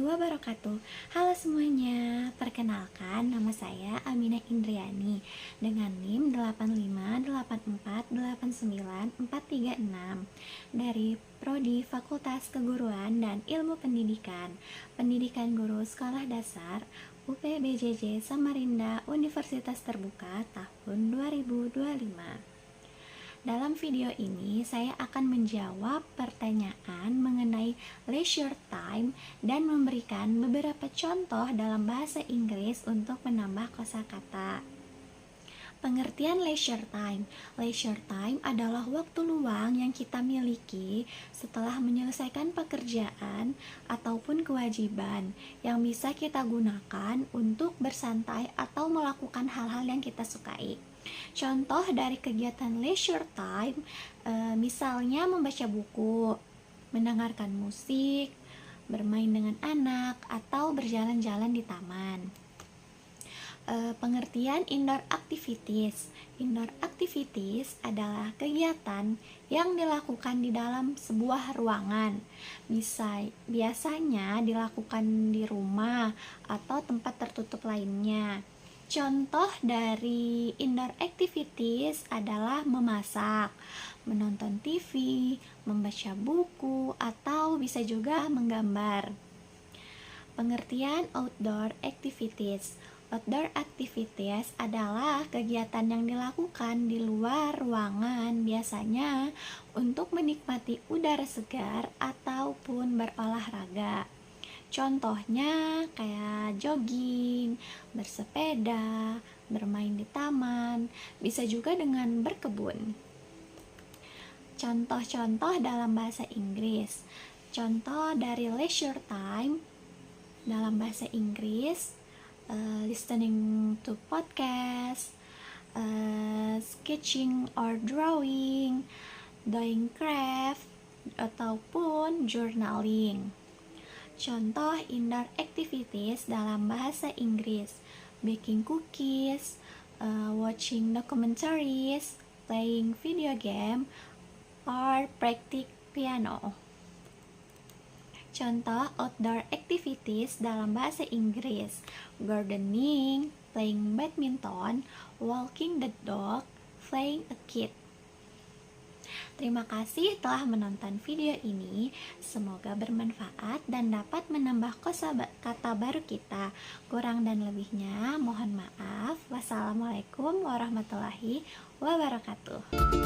wabarakatuh. Halo semuanya, perkenalkan nama saya Aminah Indriani dengan NIM 858489496 dari Prodi Fakultas Keguruan dan Ilmu Pendidikan, Pendidikan Guru Sekolah Dasar UPBJJ Samarinda Universitas Terbuka tahun 2025. Dalam video ini, saya akan menjawab pertanyaan mengenai leisure time dan memberikan beberapa contoh dalam bahasa Inggris untuk menambah kosakata. Pengertian leisure time. Leisure time adalah waktu luang yang kita miliki setelah menyelesaikan pekerjaan ataupun kewajiban yang bisa kita gunakan untuk bersantai atau melakukan hal-hal yang kita sukai. Contoh dari kegiatan leisure time, misalnya membaca buku, mendengarkan musik, bermain dengan anak, atau berjalan-jalan di taman. Pengertian indoor activities. Indoor activities adalah kegiatan yang dilakukan di dalam sebuah ruangan. Biasanya dilakukan di rumah atau tempat tertutup lainnya. Contoh dari indoor activities adalah memasak, menonton TV, membaca buku, atau bisa juga menggambar. Pengertian outdoor activities. Outdoor activities adalah kegiatan yang dilakukan di luar ruangan, biasanya untuk menikmati udara segar ataupun berolahraga. Contohnya kayak jogging, bersepeda, bermain di taman, bisa juga dengan berkebun. Contoh-contoh dalam bahasa Inggris. Contoh dari leisure time dalam bahasa Inggris, listening to podcast, sketching or drawing, doing craft, ataupun journaling. Contoh indoor activities dalam bahasa Inggris: baking cookies, watching documentaries, playing video game, or practice piano. Contoh outdoor activities dalam bahasa Inggris: gardening, playing badminton, walking the dog, playing a kid. Terima kasih telah menonton video ini. Semoga bermanfaat dan dapat menambah kosakata baru kita. Kurang dan lebihnya mohon maaf. Wassalamualaikum warahmatullahi wabarakatuh.